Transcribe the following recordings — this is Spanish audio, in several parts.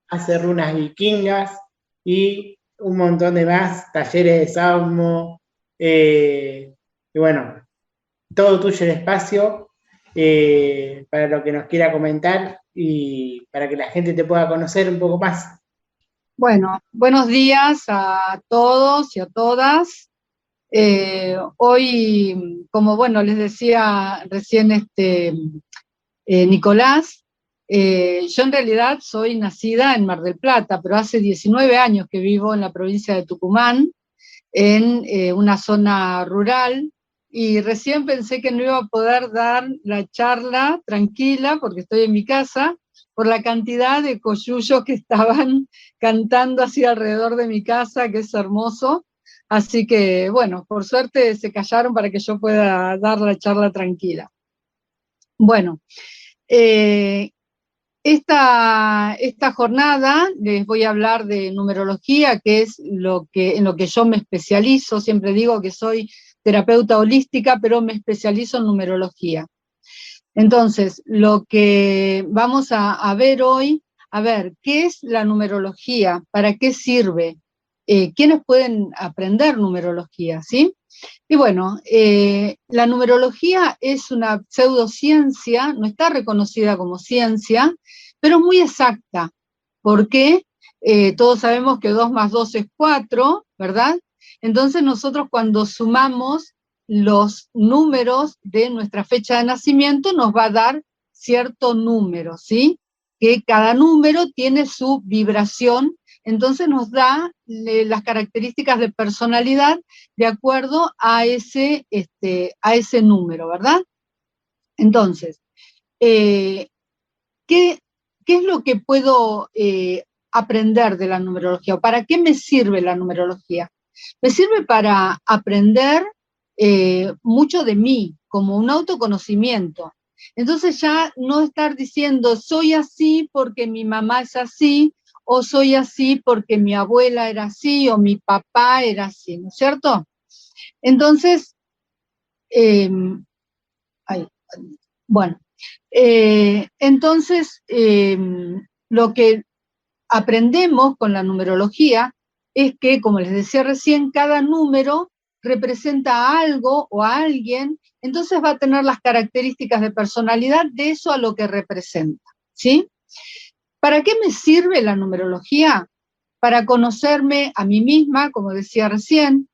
Hace runas vikingas y un montón de más, talleres de Saumo, y bueno, todo tuyo el espacio, para lo que nos quiera comentar y para que la gente te pueda conocer un poco más. Bueno, buenos días a todos y a todas. Hoy, como bueno, les decía recién Nicolás, yo en realidad soy nacida en Mar del Plata, pero hace 19 años que vivo en la provincia de Tucumán, en una zona rural, y recién pensé que no iba a poder dar la charla tranquila, porque estoy en mi casa, por la cantidad de coyullos que estaban cantando así alrededor de mi casa, que es hermoso. Así que, bueno, por suerte se callaron para que yo pueda dar la charla tranquila. Bueno, esta jornada les voy a hablar de numerología, que es en lo que yo me especializo. Siempre digo que soy terapeuta holística, pero me especializo en numerología. Entonces, lo que vamos a ver hoy, a ver, ¿qué es la numerología? ¿Para qué sirve? ¿Quiénes pueden aprender numerología? ¿Sí? Y bueno, la numerología es una pseudociencia, no está reconocida como ciencia, pero muy exacta, porque todos sabemos que 2 más 2 es 4, ¿verdad? Entonces nosotros cuando sumamos los números de nuestra fecha de nacimiento nos va a dar cierto número, ¿sí? Que cada número tiene su vibración, entonces nos da las características de personalidad de acuerdo a ese número, ¿verdad? Entonces, ¿qué es lo que puedo aprender de la numerología? ¿O para qué me sirve la numerología? Me sirve para aprender mucho de mí, como un autoconocimiento. Entonces ya no estar diciendo, soy así porque mi mamá es así, o soy así porque mi abuela era así, o mi papá era así, ¿no es cierto? Entonces, bueno, entonces lo que aprendemos con la numerología es que, como les decía recién, cada número representa a algo o a alguien, entonces va a tener las características de personalidad de eso a lo que representa, ¿sí? ¿Para qué me sirve la numerología? Para conocerme a mí misma, como decía recién,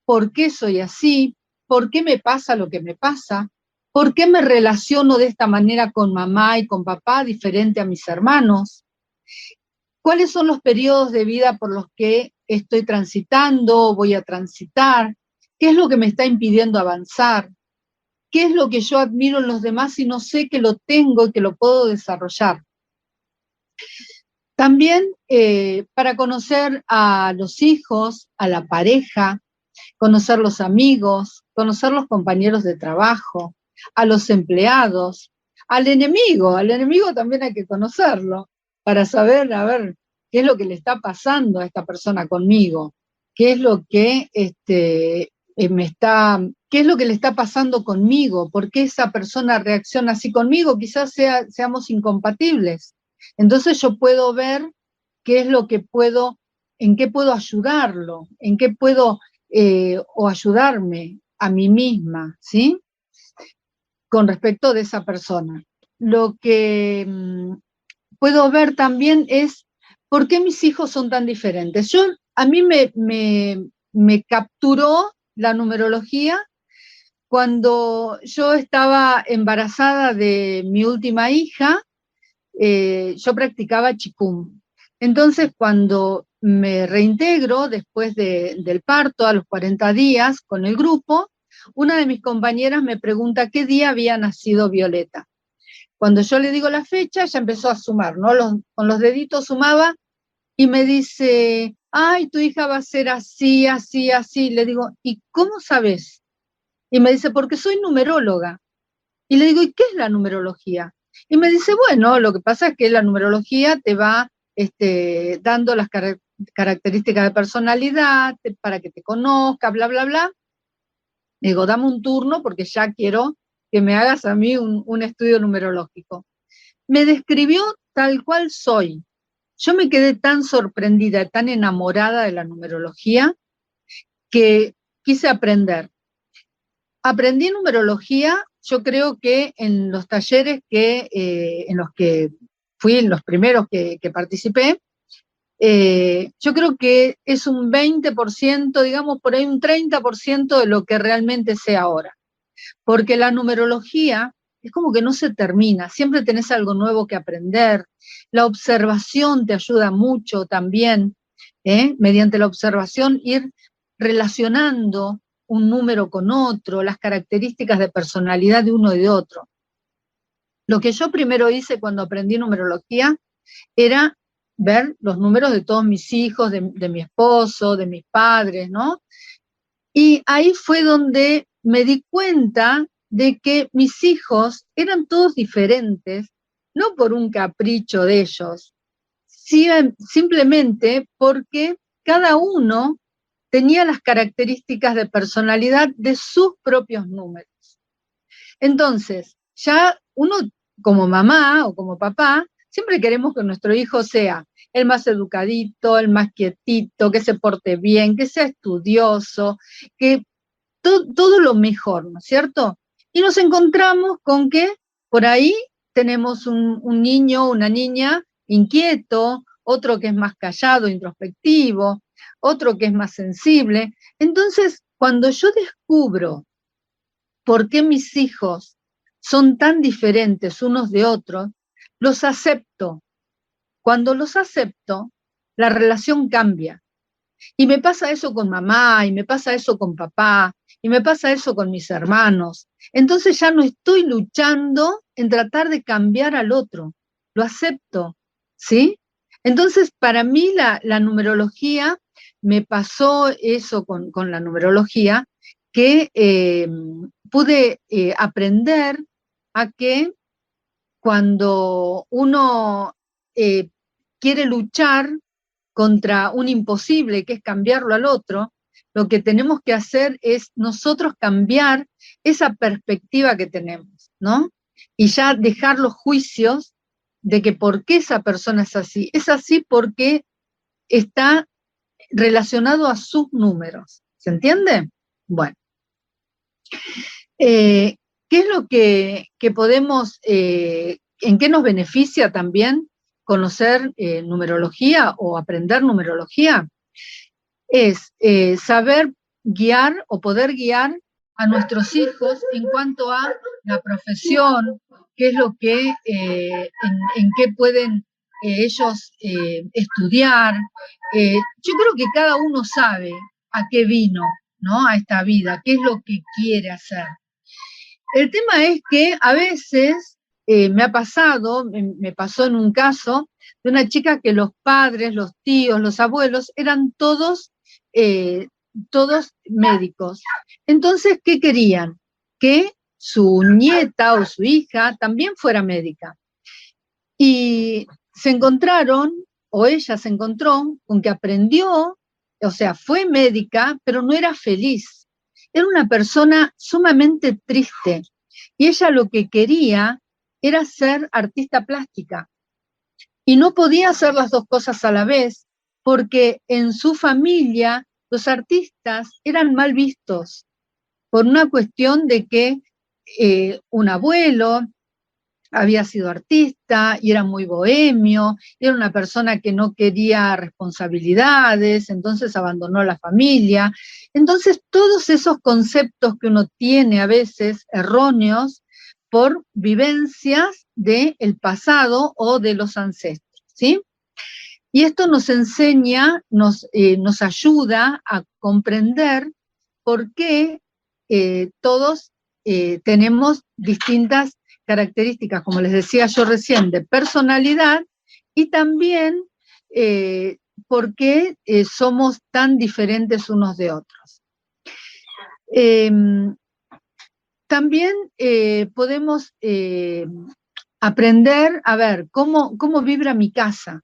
por qué soy así, por qué me pasa lo que me pasa, por qué me relaciono de esta manera con mamá y con papá diferente a mis hermanos, cuáles son los periodos de vida por los que estoy transitando, voy a transitar, qué es lo que me está impidiendo avanzar, qué es lo que yo admiro en los demás y no sé que lo tengo y que lo puedo desarrollar. También para conocer a los hijos, a la pareja, conocer los amigos, conocer los compañeros de trabajo, a los empleados, al enemigo también hay que conocerlo para saber, a ver, qué es lo que le está pasando a esta persona conmigo, qué es lo que qué es lo que le está pasando conmigo, por qué esa persona reacciona así conmigo, quizás seamos incompatibles. Entonces yo puedo ver qué es lo que puedo, en qué puedo ayudarlo, en qué puedo o ayudarme a mí misma, ¿sí? Con respecto de esa persona. Lo que puedo ver también es por qué mis hijos son tan diferentes. A mí me capturó la numerología cuando yo estaba embarazada de mi última hija. Yo practicaba Qigong. Entonces, cuando me reintegro después del parto, a los 40 días, con el grupo, una de mis compañeras me pregunta qué día había nacido Violeta. Cuando yo le digo la fecha, ella empezó a sumar, ¿no? Con los deditos sumaba y me dice, ay, tu hija va a ser así, así, así. Le digo, ¿y cómo sabes? Y me dice, porque soy numeróloga. Y le digo, ¿y qué es la numerología? Y me dice, bueno, lo que pasa es que la numerología te va dando las características de personalidad, para que te conozca, bla, bla, bla. Digo, dame un turno porque ya quiero que me hagas a mí un estudio numerológico. Me describió tal cual soy. Yo me quedé tan sorprendida, tan enamorada de la numerología, que quise aprender. Aprendí numerología, yo creo que en los talleres en los que fui, en los primeros que participé, yo creo que es un 20%, digamos por ahí un 30% de lo que realmente sé ahora. Porque la numerología es como que no se termina, siempre tenés algo nuevo que aprender. La observación te ayuda mucho también, mediante la observación ir relacionando un número con otro, las características de personalidad de uno y de otro. Lo que yo primero hice cuando aprendí numerología era ver los números de todos mis hijos, de mi esposo, de mis padres, ¿no? Y ahí fue donde me di cuenta de que mis hijos eran todos diferentes, no por un capricho de ellos, simplemente porque cada uno tenía las características de personalidad de sus propios números. Entonces, ya uno como mamá o como papá, siempre queremos que nuestro hijo sea el más educadito, el más quietito, que se porte bien, que sea estudioso, que todo lo mejor, ¿no es cierto? Y nos encontramos con que por ahí tenemos un niño, una niña inquieto, otro que es más callado, introspectivo, otro que es más sensible. Entonces, cuando yo descubro por qué mis hijos son tan diferentes unos de otros, los acepto. Cuando los acepto, la relación cambia. Y me pasa eso con mamá, y me pasa eso con papá, y me pasa eso con mis hermanos. Entonces ya no estoy luchando en tratar de cambiar al otro, lo acepto, ¿sí? Entonces para mí la numerología, me pasó eso con la numerología, que pude aprender a que cuando uno quiere luchar contra un imposible, que es cambiarlo al otro, lo que tenemos que hacer es nosotros cambiar esa perspectiva que tenemos, ¿no? Y ya dejar los juicios de que por qué esa persona es así. Es así porque está relacionado a sus números. ¿Se entiende? Bueno. ¿Qué es lo que podemos, en qué nos beneficia también conocer numerología o aprender numerología? Es saber guiar o poder guiar a nuestros hijos en cuanto a la profesión, qué es lo que, en qué pueden ellos estudiar. Yo creo que cada uno sabe a qué vino, ¿no? A esta vida, qué es lo que quiere hacer. El tema es que a veces me ha pasado, me pasó en un caso de una chica que los padres, los tíos, los abuelos eran todos médicos. Entonces, ¿qué querían? Que su nieta o su hija también fuera médica. Y se encontraron, o ella se encontró, con que aprendió, o sea, fue médica, pero no era feliz. Era una persona sumamente triste. Y ella lo que quería era ser artista plástica. Y no podía hacer las dos cosas a la vez, porque en su familia los artistas eran mal vistos, por una cuestión de que un abuelo había sido artista y era muy bohemio, era una persona que no quería responsabilidades, entonces abandonó la familia. Entonces todos esos conceptos que uno tiene a veces erróneos por vivencias del pasado o de los ancestros, ¿sí? Y esto nos enseña, nos ayuda a comprender por qué todos tenemos distintas características, como les decía yo recién, de personalidad, y también por qué somos tan diferentes unos de otros. También podemos aprender a ver cómo vibra mi casa.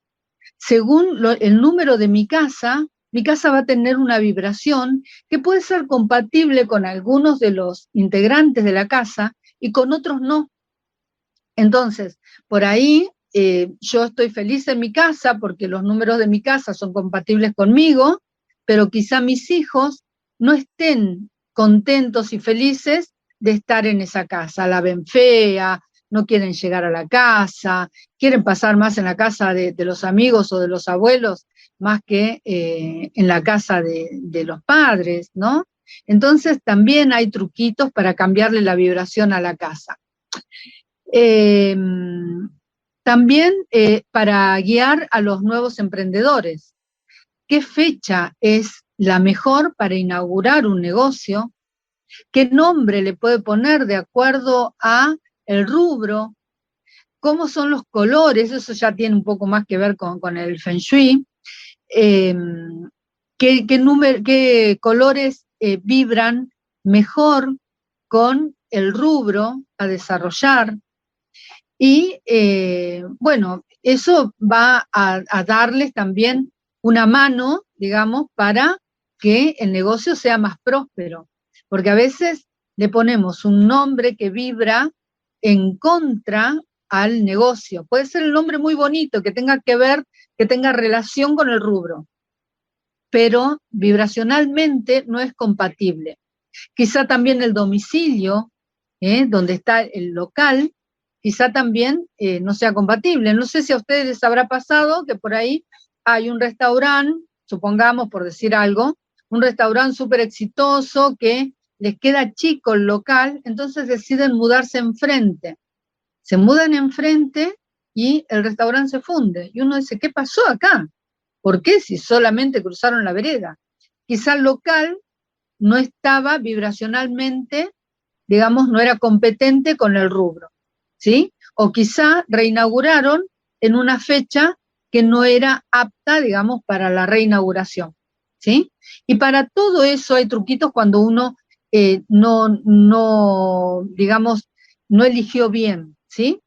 según el número de mi casa va a tener una vibración que puede ser compatible con algunos de los integrantes de la casa y con otros no. Entonces, por ahí yo estoy feliz en mi casa porque los números de mi casa son compatibles conmigo, pero quizá mis hijos no estén contentos y felices de estar en esa casa. La ven fea, no quieren llegar a la casa, quieren pasar más en la casa de los amigos o de los abuelos más que en la casa de los padres, ¿no? Entonces también hay truquitos para cambiarle la vibración a la casa. También para guiar a los nuevos emprendedores. ¿Qué fecha es la mejor para inaugurar un negocio? ¿Qué nombre le puede poner de acuerdo a el rubro? ¿Cómo son los colores? Eso ya tiene un poco más que ver con el Feng Shui. ¿Qué colores vibran mejor con el rubro a desarrollar? Y bueno, eso va a darles también una mano, digamos, para que el negocio sea más próspero. Porque a veces le ponemos un nombre que vibra en contra al negocio. Puede ser el nombre muy bonito, que tenga que ver, que tenga relación con el rubro, pero vibracionalmente no es compatible. Quizá también el domicilio, donde está el local, quizá también no sea compatible. No sé si a ustedes les habrá pasado que por ahí hay un restaurante, supongamos por decir algo, un restaurante súper exitoso que les queda chico el local, entonces deciden mudarse enfrente. Se mudan enfrente y el restaurante se funde. Y uno dice, ¿qué pasó acá? ¿Por qué si solamente cruzaron la vereda? Quizá el local no estaba vibracionalmente, digamos, no era competente con el rubro, ¿sí? O quizá reinauguraron en una fecha que no era apta, digamos, para la reinauguración, ¿sí? Y para todo eso hay truquitos cuando uno digamos, no eligió bien, ¿sí?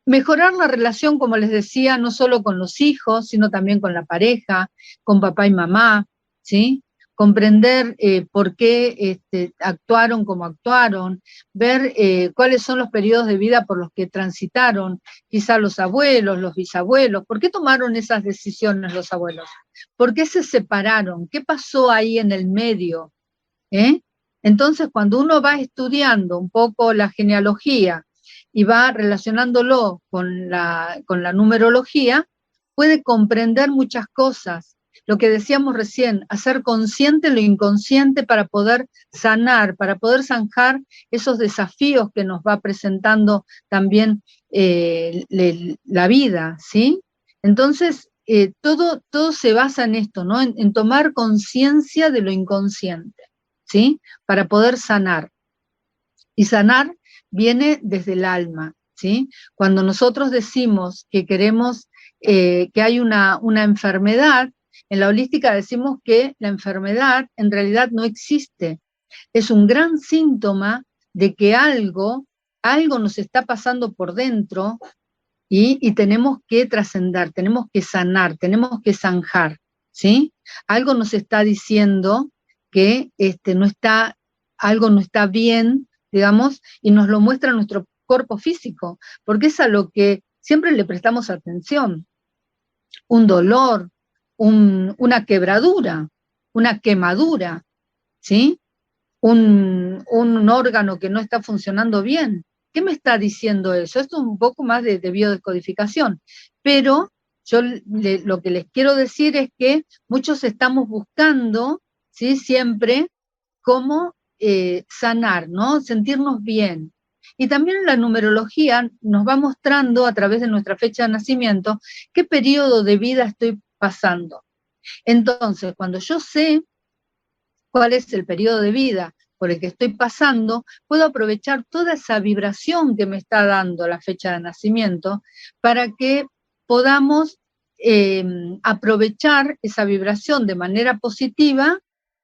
Mejorar la relación, como les decía, no solo con los hijos, sino también con la pareja, con papá y mamá, ¿sí? Comprender por qué actuaron como actuaron, ver cuáles son los periodos de vida por los que transitaron, quizá los abuelos, los bisabuelos, ¿por qué tomaron esas decisiones los abuelos? ¿Por qué se separaron? ¿Qué pasó ahí en el medio? Entonces, cuando uno va estudiando un poco la genealogía, y va relacionándolo con la numerología, puede comprender muchas cosas. Lo que decíamos recién, hacer consciente lo inconsciente para poder sanar, para poder zanjar esos desafíos que nos va presentando también la vida, ¿sí? Entonces, todo se basa en esto, ¿no? En tomar conciencia de lo inconsciente, ¿sí? Para poder sanar. Y sanar viene desde el alma, ¿sí? Cuando nosotros decimos que queremos, que hay una enfermedad, en la holística decimos que la enfermedad en realidad no existe. Es un gran síntoma de que algo nos está pasando por dentro y tenemos que trascender, tenemos que sanar, tenemos que zanjar, ¿sí? Algo nos está diciendo que algo no está bien, digamos, y nos lo muestra nuestro cuerpo físico, porque es a lo que siempre le prestamos atención. Un dolor, una quebradura, una quemadura, ¿sí? Un órgano que no está funcionando bien. ¿Qué me está diciendo eso? Esto es un poco más de biodescodificación, pero yo lo que les quiero decir es que muchos estamos buscando, ¿sí? Siempre cómo sanar, ¿no? Sentirnos bien. Y también la numerología nos va mostrando a través de nuestra fecha de nacimiento qué periodo de vida estoy pasando. Entonces, cuando yo sé cuál es el periodo de vida por el que estoy pasando, puedo aprovechar toda esa vibración que me está dando la fecha de nacimiento para que podamos aprovechar esa vibración de manera positiva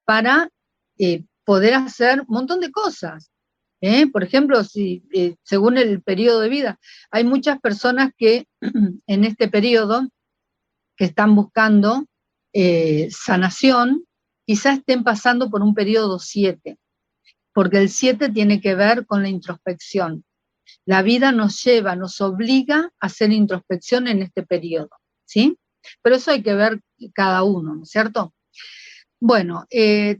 para poder hacer un montón de cosas. Por ejemplo, si, según el periodo de vida, hay muchas personas que en este periodo que están buscando sanación, quizás estén pasando por un periodo 7, porque el 7 tiene que ver con la introspección. La vida nos lleva, nos obliga a hacer introspección en este periodo, ¿sí? Pero eso hay que ver cada uno, ¿no es cierto? Bueno,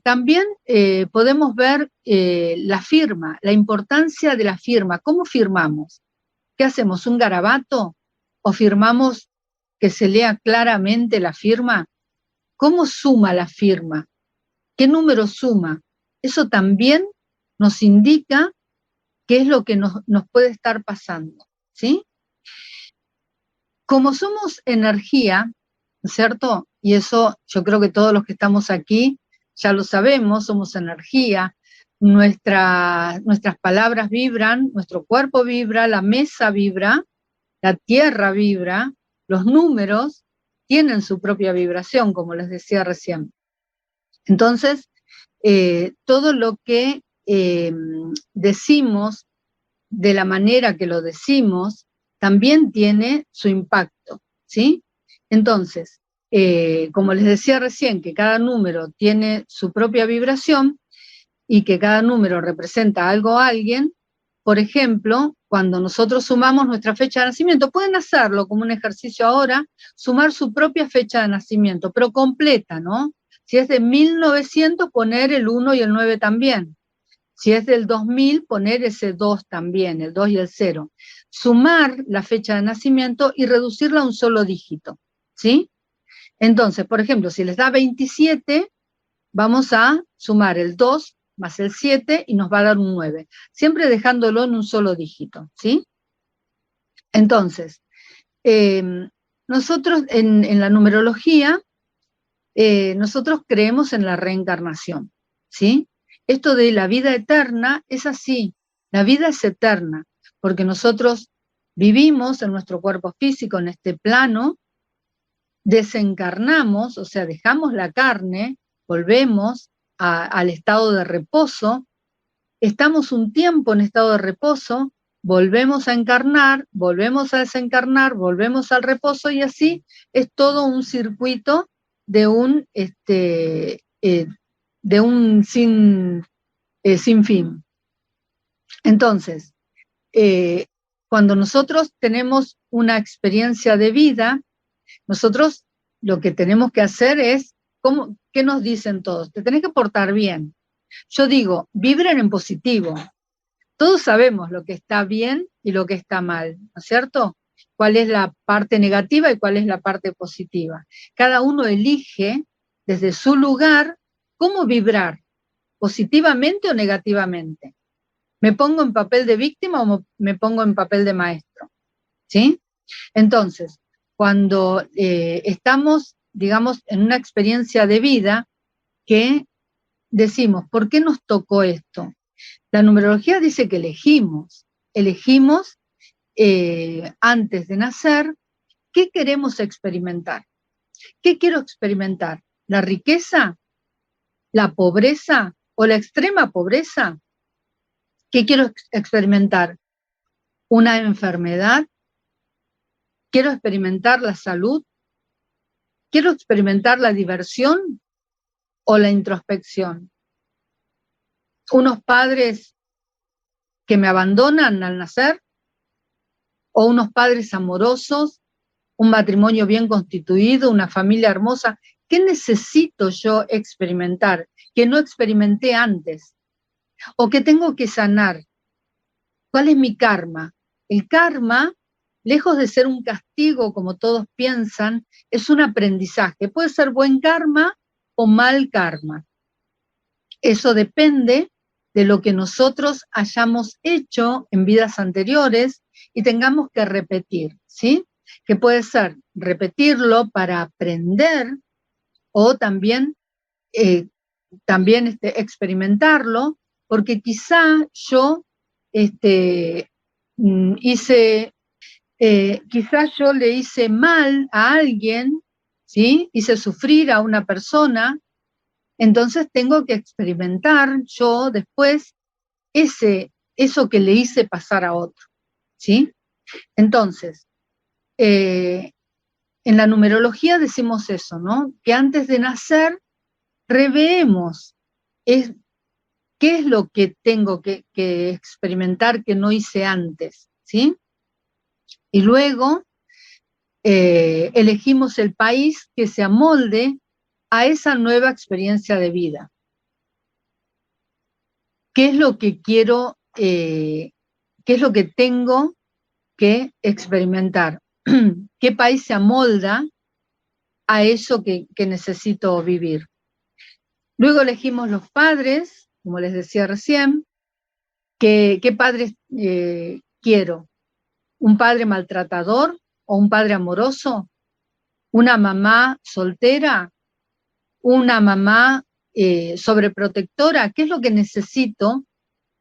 también podemos ver la firma, la importancia de la firma. ¿Cómo firmamos? ¿Qué hacemos? ¿Un garabato? ¿O firmamos que se lea claramente la firma? ¿Cómo suma la firma? ¿Qué número suma? Eso también nos indica qué es lo que nos puede estar pasando, ¿sí? Como somos energía, ¿no es cierto? Y eso yo creo que todos los que estamos aquí ya lo sabemos, somos energía, nuestras palabras vibran, nuestro cuerpo vibra, la mesa vibra, la tierra vibra, los números tienen su propia vibración, como les decía recién. Entonces, todo lo que decimos, de la manera que lo decimos, también tiene su impacto, ¿sí? Entonces, como les decía recién, que cada número tiene su propia vibración y que cada número representa algo a alguien, por ejemplo, cuando nosotros sumamos nuestra fecha de nacimiento, pueden hacerlo como un ejercicio ahora, sumar su propia fecha de nacimiento, pero completa, ¿no? Si es de 1900, poner el 1 y el 9 también. Si es del 2000, poner ese 2 también, el 2 y el 0. Sumar la fecha de nacimiento y reducirla a un solo dígito, ¿sí? Entonces, por ejemplo, si les da 27, vamos a sumar el 2 más el 7 y nos va a dar un 9, siempre dejándolo en un solo dígito, ¿sí? Entonces, nosotros en la numerología, nosotros creemos en la reencarnación, ¿sí? Esto de la vida eterna es así, la vida es eterna, porque nosotros vivimos en nuestro cuerpo físico, en este plano, desencarnamos, o sea, dejamos la carne, volvemos al estado de reposo, estamos un tiempo en estado de reposo, volvemos a encarnar, volvemos a desencarnar, volvemos al reposo y así es todo un circuito de un sin fin. Entonces, cuando nosotros tenemos una experiencia de vida, nosotros lo que tenemos que hacer es, ¿qué nos dicen todos? Te tenés que portar bien. Yo digo, vibren en positivo. Todos sabemos lo que está bien y lo que está mal, ¿no es cierto? Cuál es la parte negativa y cuál es la parte positiva. Cada uno elige desde su lugar cómo vibrar, positivamente o negativamente. ¿Me pongo en papel de víctima o me pongo en papel de maestro? ¿Sí? Entonces, cuando estamos, digamos, en una experiencia de vida que decimos, ¿por qué nos tocó esto? La numerología dice que elegimos antes de nacer, ¿qué queremos experimentar? ¿Qué quiero experimentar? ¿La riqueza? ¿La pobreza? ¿O la extrema pobreza? ¿Qué quiero experimentar? ¿Una enfermedad? ¿Quiero experimentar la salud? ¿Quiero experimentar la diversión o la introspección? ¿Unos padres que me abandonan al nacer? ¿O unos padres amorosos? ¿Un matrimonio bien constituido? ¿Una familia hermosa? ¿Qué necesito yo experimentar que no experimenté antes? ¿O qué tengo que sanar? ¿Cuál es mi karma? El karma, lejos de ser un castigo como todos piensan, es un aprendizaje. Puede ser buen karma o mal karma. Eso depende de lo que nosotros hayamos hecho en vidas anteriores y tengamos que repetir, ¿sí? Que puede ser repetirlo para aprender o también experimentarlo, porque quizá yo quizás yo le hice mal a alguien, ¿sí? Hice sufrir a una persona, entonces tengo que experimentar yo después ese eso que le hice pasar a otro, ¿sí? Entonces, en la numerología decimos eso, ¿no? Que antes de nacer reveemos qué es lo que tengo que experimentar que no hice antes, ¿sí? Y luego elegimos el país que se amolde a esa nueva experiencia de vida. ¿Qué es lo que quiero, qué es lo que tengo que experimentar? ¿Qué país se amolda a eso que necesito vivir? Luego elegimos los padres, como les decía recién, ¿qué padres quiero? ¿Un padre maltratador o un padre amoroso? ¿Una mamá soltera? ¿Una mamá sobreprotectora? ¿Qué es lo que necesito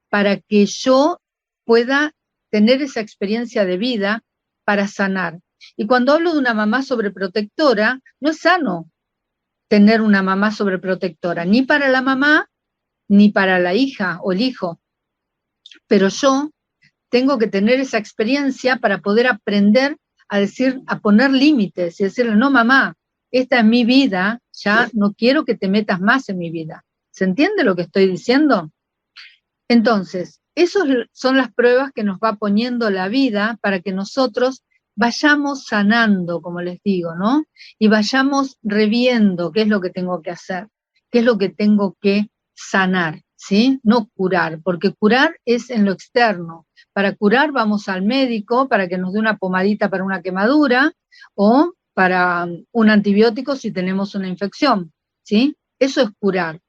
para que yo pueda tener esa experiencia de vida para sanar? Y cuando hablo de una mamá sobreprotectora, no es sano tener una mamá sobreprotectora, ni para la mamá, ni para la hija o el hijo. Pero yo tengo que tener esa experiencia para poder aprender a decir, a poner límites y decirle, no mamá, esta es mi vida, ya no quiero que te metas más en mi vida. ¿Se entiende lo que estoy diciendo? Entonces, esas son las pruebas que nos va poniendo la vida para que nosotros vayamos sanando, como les digo, ¿no? Y vayamos reviendo qué es lo que tengo que hacer, qué es lo que tengo que sanar, ¿sí? No curar, porque curar es en lo externo. Para curar vamos al médico para que nos dé una pomadita para una quemadura o para un antibiótico si tenemos una infección, ¿sí? Eso es curar.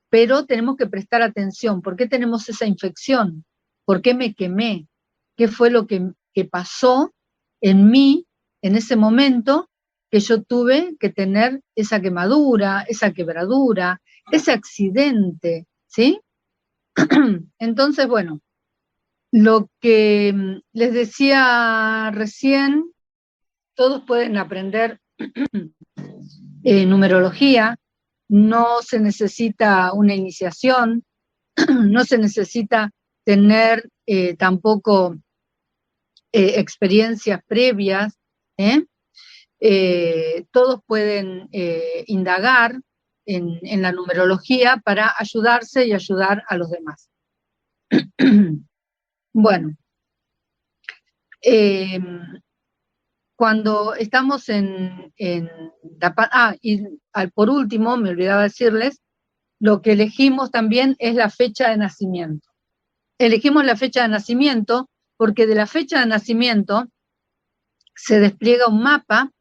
Pero tenemos que prestar atención. ¿Por qué tenemos esa infección? ¿Por qué me quemé? ¿Qué fue lo que pasó en mí en ese momento que yo tuve que tener esa quemadura, esa quebradura, ese accidente, ¿sí? Entonces, bueno, lo que les decía recién, todos pueden aprender numerología, no se necesita una iniciación, no se necesita tener tampoco experiencias previas, todos pueden indagar en la numerología para ayudarse y ayudar a los demás. Bueno, cuando estamos en la... y por último, me olvidaba decirles, lo que elegimos también es la fecha de nacimiento. Elegimos la fecha de nacimiento porque de la fecha de nacimiento se despliega un mapa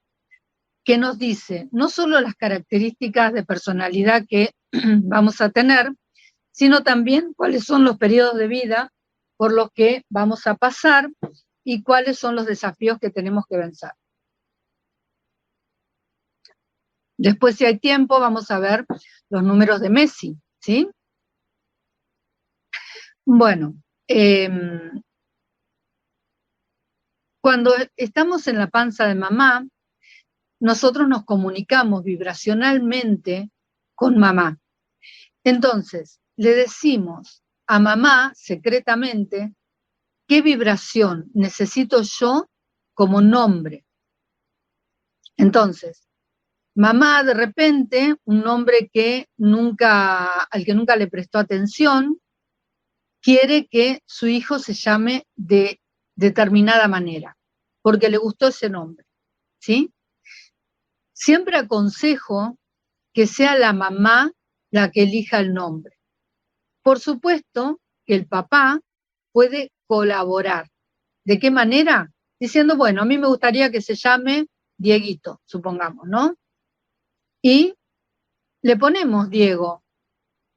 que nos dice no solo las características de personalidad que vamos a tener, sino también cuáles son los periodos de vida por los que vamos a pasar y cuáles son los desafíos que tenemos que vencer. Después, si hay tiempo, vamos a ver los números de Messi, ¿sí? Bueno, cuando estamos en la panza de mamá, nosotros nos comunicamos vibracionalmente con mamá. Entonces, le decimos a mamá secretamente qué vibración necesito yo como nombre. Entonces, mamá de repente, un nombre al que nunca le prestó atención, quiere que su hijo se llame de determinada manera, porque le gustó ese nombre, ¿sí? Siempre aconsejo que sea la mamá la que elija el nombre. Por supuesto que el papá puede colaborar. ¿De qué manera? Diciendo, bueno, a mí me gustaría que se llame Dieguito, supongamos, ¿no? Y le ponemos Diego,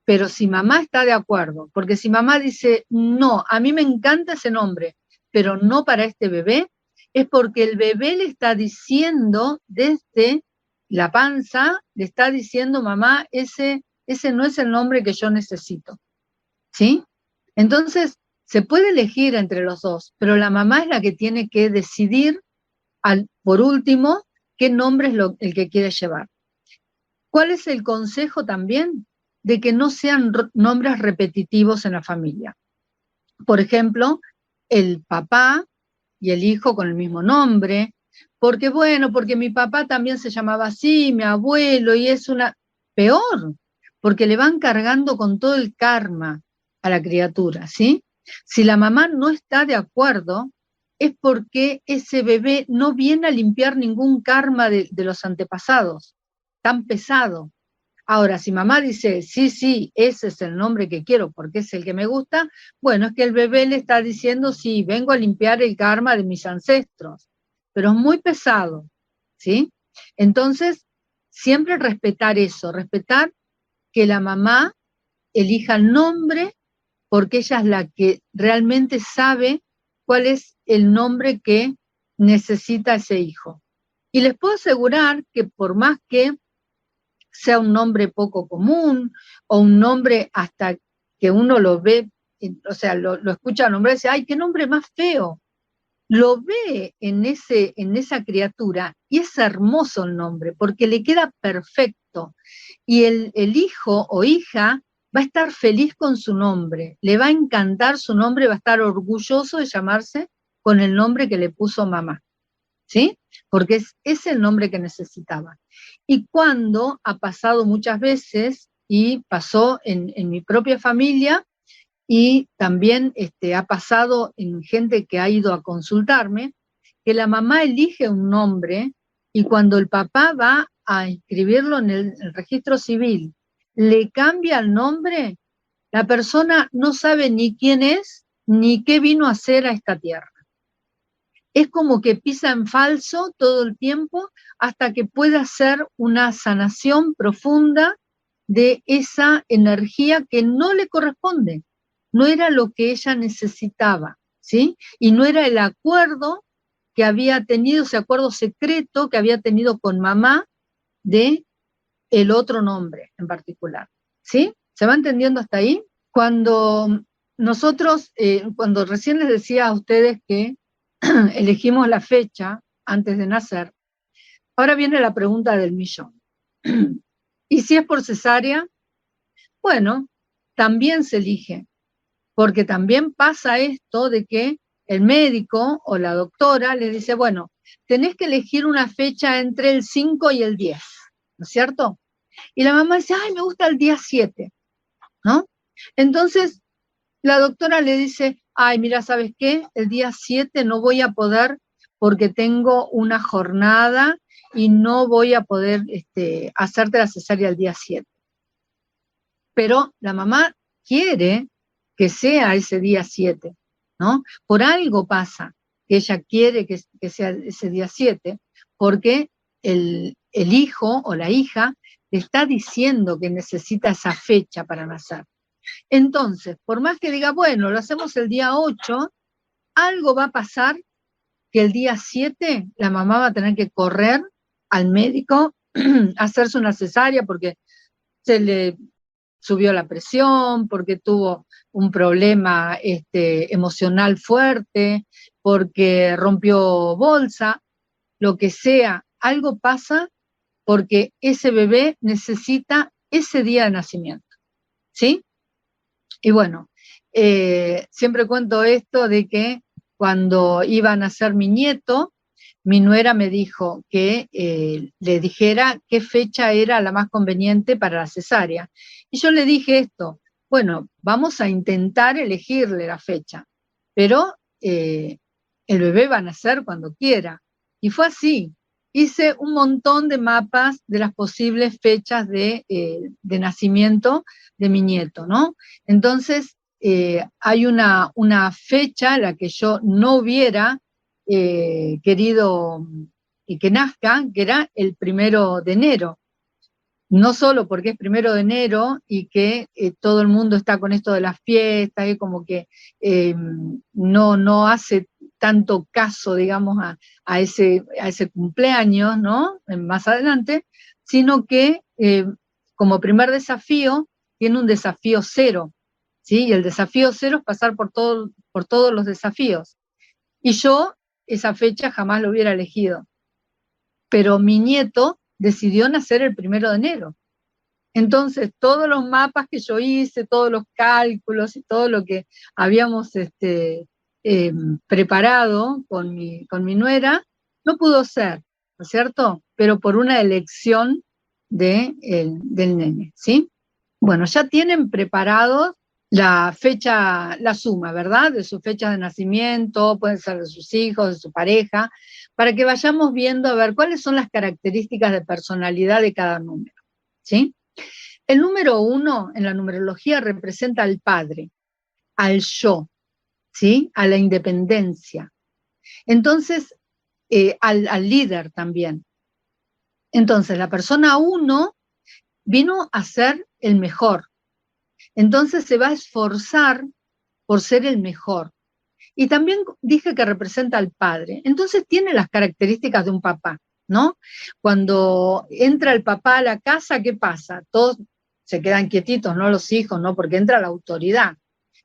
pero si mamá está de acuerdo, porque si mamá dice, no, a mí me encanta ese nombre, pero no para este bebé, es porque el bebé le está diciendo desde la panza, le está diciendo, mamá, ese no es el nombre que yo necesito, ¿sí? Entonces, se puede elegir entre los dos, pero la mamá es la que tiene que decidir, por último, qué nombre es el que quiere llevar. ¿Cuál es el consejo también? De que no sean nombres repetitivos en la familia. Por ejemplo, el papá y el hijo con el mismo nombre, porque bueno, porque mi papá también se llamaba así, mi abuelo, y es una... Peor, porque le van cargando con todo el karma a la criatura, ¿sí? Si la mamá no está de acuerdo, es porque ese bebé no viene a limpiar ningún karma de los antepasados, tan pesado. Ahora, si mamá dice, sí, sí, ese es el nombre que quiero porque es el que me gusta, bueno, es que el bebé le está diciendo, sí, vengo a limpiar el karma de mis ancestros, pero es muy pesado, ¿sí? Entonces, siempre respetar eso, respetar que la mamá elija el nombre porque ella es la que realmente sabe cuál es el nombre que necesita ese hijo. Y les puedo asegurar que por más que sea un nombre poco común o un nombre hasta que uno lo ve, o sea, lo escucha nombrar y dice, ¡ay, qué nombre más feo! Lo ve en esa criatura y es hermoso el nombre porque le queda perfecto. Y el hijo o hija va a estar feliz con su nombre, le va a encantar su nombre, va a estar orgulloso de llamarse con el nombre que le puso mamá, ¿sí? Porque es el nombre que necesitaba. Y cuando ha pasado muchas veces, y pasó en mi propia familia, y también ha pasado en gente que ha ido a consultarme, que la mamá elige un nombre y cuando el papá va a inscribirlo en el registro civil, le cambia el nombre, la persona no sabe ni quién es, ni qué vino a hacer a esta tierra. Es como que pisa en falso todo el tiempo hasta que pueda hacer una sanación profunda de esa energía que no le corresponde. No era lo que ella necesitaba, ¿sí? Y no era el acuerdo que había tenido, ese acuerdo secreto que había tenido con mamá de el otro nombre en particular, ¿sí? ¿Se va entendiendo hasta ahí? Cuando nosotros, cuando recién les decía a ustedes que elegimos la fecha antes de nacer, ahora viene la pregunta del millón. ¿Y si es por cesárea? Bueno, también se elige, porque también pasa esto de que el médico o la doctora le dice, bueno, tenés que elegir una fecha entre el 5 y el 10, ¿no es cierto? Y la mamá dice, ay, me gusta el día 7, ¿no? Entonces, la doctora le dice, ay, mira, ¿sabes qué? El día 7 no voy a poder porque tengo una jornada y no voy a poder hacerte la cesárea el día 7. Pero la mamá quiere que sea ese día 7, ¿no? Por algo pasa que ella quiere que sea ese día 7, porque el hijo o la hija le está diciendo que necesita esa fecha para nacer. Entonces, por más que diga, bueno, lo hacemos el día 8, algo va a pasar que el día 7 la mamá va a tener que correr al médico a hacerse una cesárea porque se le subió la presión, porque tuvo un problema emocional fuerte, porque rompió bolsa, lo que sea, algo pasa porque ese bebé necesita ese día de nacimiento, ¿sí? Y bueno, siempre cuento esto de que cuando iba a nacer mi nieto, mi nuera me dijo que le dijera qué fecha era la más conveniente para la cesárea. Y yo le dije esto, bueno, vamos a intentar elegirle la fecha, pero el bebé va a nacer cuando quiera. Y fue así. Hice un montón de mapas de las posibles fechas de nacimiento de mi nieto, ¿no? Entonces, hay una fecha en la que yo no hubiera querido que nazca, que era el 1 de enero. No solo porque es 1 de enero y que todo el mundo está con esto de las fiestas, y como que no hace tanto caso, digamos, a ese cumpleaños, ¿no? Más adelante, sino que como primer desafío tiene un desafío 0, ¿sí? Y el desafío 0 es pasar por todos los desafíos. Y yo esa fecha jamás lo hubiera elegido. Pero mi nieto decidió nacer el 1 de enero. Entonces, todos los mapas que yo hice, todos los cálculos y todo lo que habíamos preparado con mi nuera, no pudo ser, ¿no es cierto? Pero por una elección del nene, ¿sí? Bueno, ya tienen preparado la fecha, la suma, ¿verdad? De su fecha de nacimiento, pueden ser de sus hijos, de su pareja, para que vayamos viendo a ver cuáles son las características de personalidad de cada número, ¿sí? El número 1 en la numerología representa al padre, al yo, ¿sí? A la independencia. Entonces, al líder también. Entonces, la persona 1 vino a ser el mejor. Entonces se va a esforzar por ser el mejor. Y también dije que representa al padre. Entonces tiene las características de un papá, ¿no? Cuando entra el papá a la casa, ¿qué pasa? Todos se quedan quietitos, no los hijos, ¿no? Porque entra la autoridad.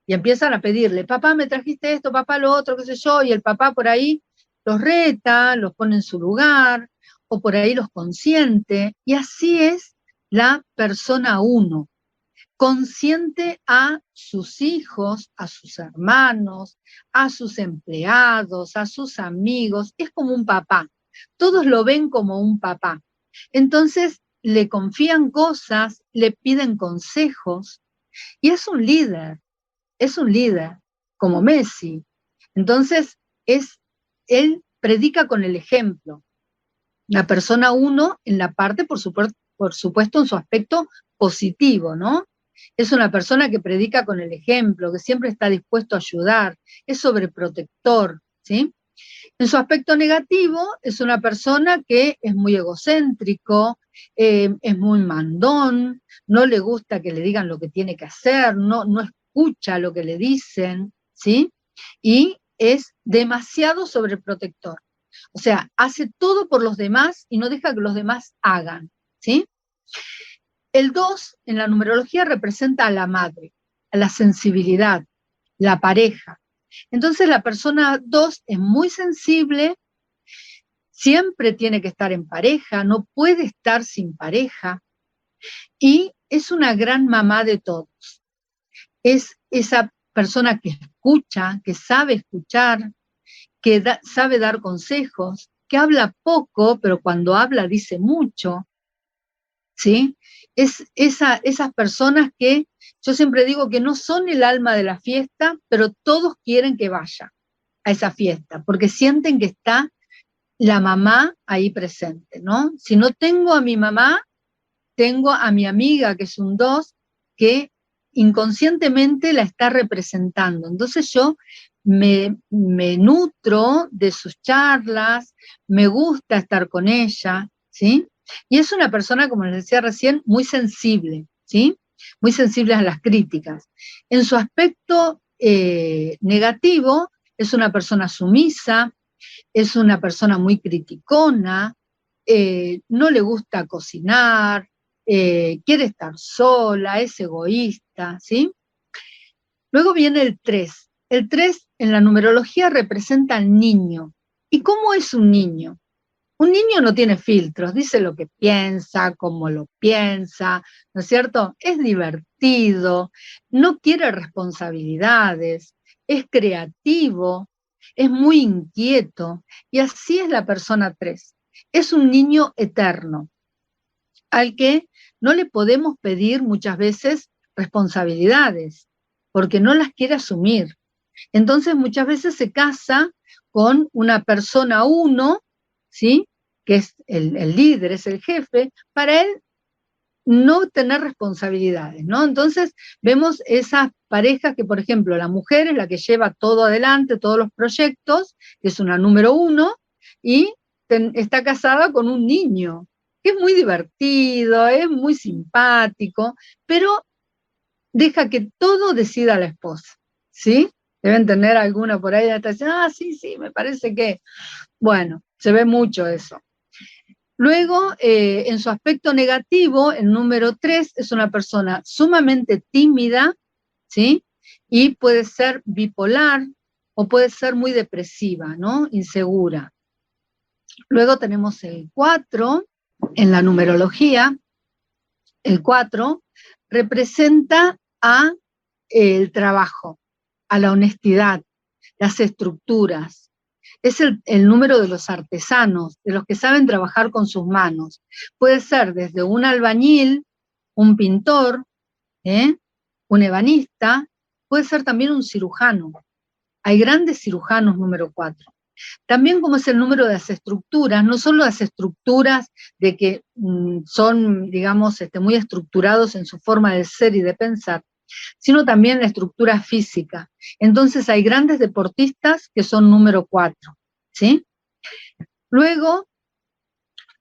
Y empiezan a pedirle, papá, me trajiste esto, papá, lo otro, qué sé yo, y el papá por ahí los reta, los pone en su lugar, o por ahí los consiente, y así es la persona 1. Consiente a sus hijos, a sus hermanos, a sus empleados, a sus amigos, es como un papá. Todos lo ven como un papá. Entonces le confían cosas, le piden consejos, y es un líder, como Messi. Entonces él predica con el ejemplo. La persona 1 en la parte, por supuesto, en su aspecto positivo, ¿no? Es una persona que predica con el ejemplo, que siempre está dispuesto a ayudar, es sobreprotector, ¿sí? En su aspecto negativo, es una persona que es muy egocéntrico, es muy mandón, no le gusta que le digan lo que tiene que hacer, no escucha lo que le dicen, ¿sí? Y es demasiado sobreprotector. O sea, hace todo por los demás y no deja que los demás hagan, ¿sí? El 2 en la numerología representa a la madre, a la sensibilidad, la pareja. Entonces la persona 2 es muy sensible, siempre tiene que estar en pareja, no puede estar sin pareja, y es una gran mamá de todos. Es esa persona que escucha, que sabe escuchar, que sabe dar consejos, que habla poco, pero cuando habla dice mucho, ¿sí? Es esas personas que yo siempre digo que no son el alma de la fiesta, pero todos quieren que vaya a esa fiesta, porque sienten que está la mamá ahí presente, ¿no? Si no tengo a mi mamá, tengo a mi amiga, que es un 2, que inconscientemente la está representando. Entonces yo me nutro de sus charlas, me gusta estar con ella, ¿sí? Y es una persona, como les decía recién, muy sensible, ¿sí? Muy sensible a las críticas. En su aspecto negativo, es una persona sumisa, es una persona muy criticona, no le gusta cocinar, quiere estar sola, es egoísta, ¿sí? Luego viene el 3. El 3 en la numerología representa al niño. ¿Y cómo es un niño? Un niño no tiene filtros, dice lo que piensa, cómo lo piensa, ¿no es cierto? Es divertido, no quiere responsabilidades, es creativo, es muy inquieto, y así es la persona 3. Es un niño eterno, al que no le podemos pedir muchas veces responsabilidades, porque no las quiere asumir. Entonces muchas veces se casa con una persona 1, ¿sí? Que es el líder, es el jefe, para él no tener responsabilidades, ¿no? Entonces vemos esas parejas que, por ejemplo, la mujer es la que lleva todo adelante, todos los proyectos, que es una número 1, y está casada con un niño, que es muy divertido, es muy simpático, pero deja que todo decida la esposa, ¿sí? Deben tener alguna por ahí, hasta dicen, sí, me parece que, bueno, se ve mucho eso. Luego, en su aspecto negativo, el número 3 es una persona sumamente tímida, ¿sí? Y puede ser bipolar o puede ser muy depresiva, ¿no? Insegura. Luego tenemos el 4 en la numerología, El 4 representa a el trabajo, a la honestidad, las estructuras. Es el número de los artesanos, de los que saben trabajar con sus manos. Puede ser desde un albañil, un pintor, un ebanista, puede ser también un cirujano. Hay grandes cirujanos número 4. También como es el número de las estructuras, no solo las estructuras de que son, digamos, muy estructurados en su forma de ser y de pensar, sino también la estructura física. Entonces hay grandes deportistas que son número 4, ¿sí? Luego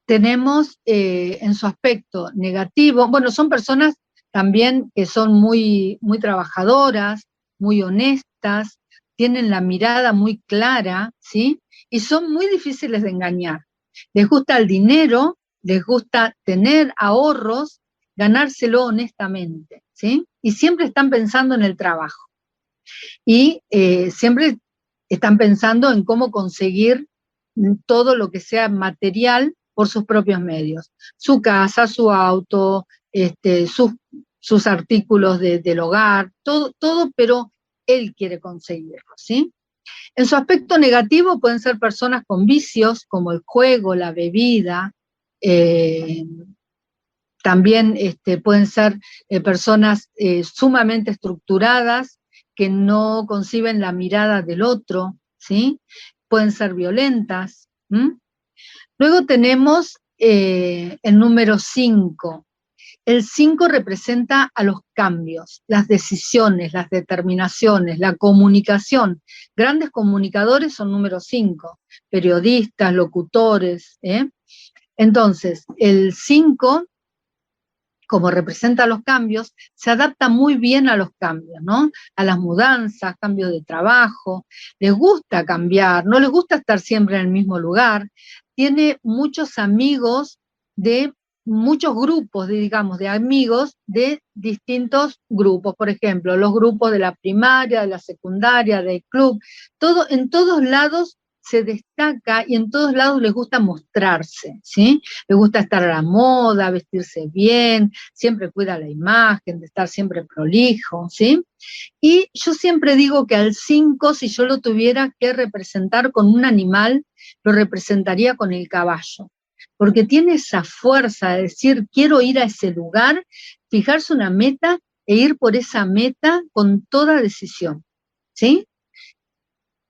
tenemos en su aspecto negativo, bueno, son personas también que son muy, muy trabajadoras, muy honestas, tienen la mirada muy clara, ¿sí? Y son muy difíciles de engañar. Les gusta el dinero, les gusta tener ahorros, ganárselo honestamente, ¿sí? Y siempre están pensando en el trabajo. Y siempre están pensando en cómo conseguir todo lo que sea material por sus propios medios. Su casa, su auto, sus artículos del hogar, todo, pero él quiere conseguirlo, ¿sí? En su aspecto negativo pueden ser personas con vicios como el juego, la bebida, también pueden ser personas sumamente estructuradas que no conciben la mirada del otro, ¿sí? Pueden ser violentas. Luego tenemos el número 5. El 5 representa a los cambios, las decisiones, las determinaciones, la comunicación. Grandes comunicadores son número 5, periodistas, locutores. Entonces, el 5, como representa los cambios, se adapta muy bien a los cambios, ¿no? A las mudanzas, cambios de trabajo, les gusta cambiar, no les gusta estar siempre en el mismo lugar, tiene muchos amigos de muchos grupos, digamos, de amigos de distintos grupos, por ejemplo, los grupos de la primaria, de la secundaria, del club, en todos lados se destaca y en todos lados les gusta mostrarse, ¿sí? Les gusta estar a la moda, vestirse bien, siempre cuida la imagen, de estar siempre prolijo, ¿sí? Y yo siempre digo que al 5, si yo lo tuviera que representar con un animal, lo representaría con el caballo, porque tiene esa fuerza de decir, quiero ir a ese lugar, fijarse una meta e ir por esa meta con toda decisión, ¿sí?